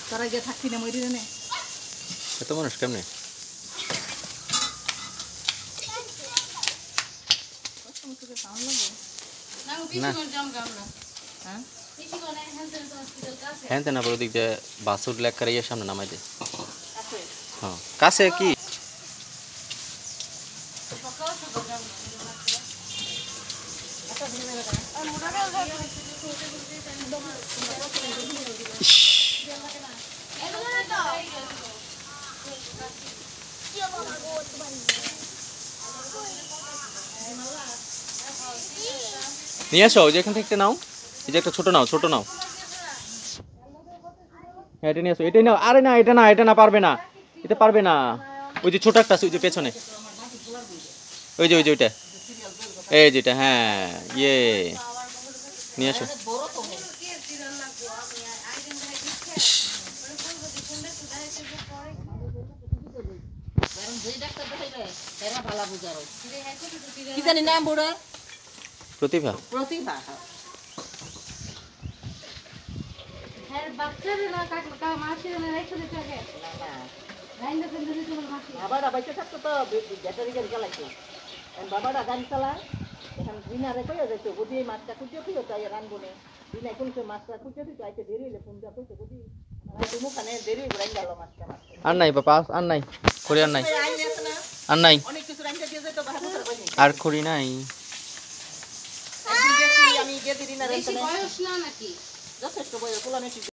তোরা গিয়ে থাকবি না মরি রে এত মানুষ কেমনে হ্যাঁ না পরে ওদিক দিয়ে বাস উঠলে এক করে সামনে নামাই দেয় হ্যাঁ কাছে কি নিয়ে আসো যেখান থেকে নাও এই যে একটা ছোট নাও এটা নিয়ে আসো এটাই নাও আরে না এটা না পারবে না এটা পারবে না ওই যে ছোট একটা ওই যে পেছনে ওই যে ওইটা এই যেটা হ্যাঁ ইয়ে নিয়ে আসো কি জানি নাম বুড়া প্রতিভা হ্যাঁ বাচ্চারে না কাকা মাসিরে না রাইছো দিতে আগে লাইনটা বন্ধ দিতে বল মাসি বাবাটা বাইতে থাকতো তো ব্যাটারি গাড়ি চালাইতো বাবাটা গাড়ি চালায় এখন দিনারে কইয়া যাইতো বুঝি মাছটা কুচিয়ে দিও তাই রানবো নে দিনাই কোন মাছটা কুচিয়ে দিত আইতে দেরি হইলে ফোন যা কইতো বুঝি তুমি কানে দেরি হইরাই গেল মাছটা আর নাই বাবা আর নাই খড়ি আর নাই আর নাই অনেক কিছু রাইন্দা দিয়ে যাইতো বাহাদুর কইনি আর খড়ি নাই আমি গিয়ে দিনারে বেশি বয়স না নাকি যথেষ্ট বয়স পোলা মেশি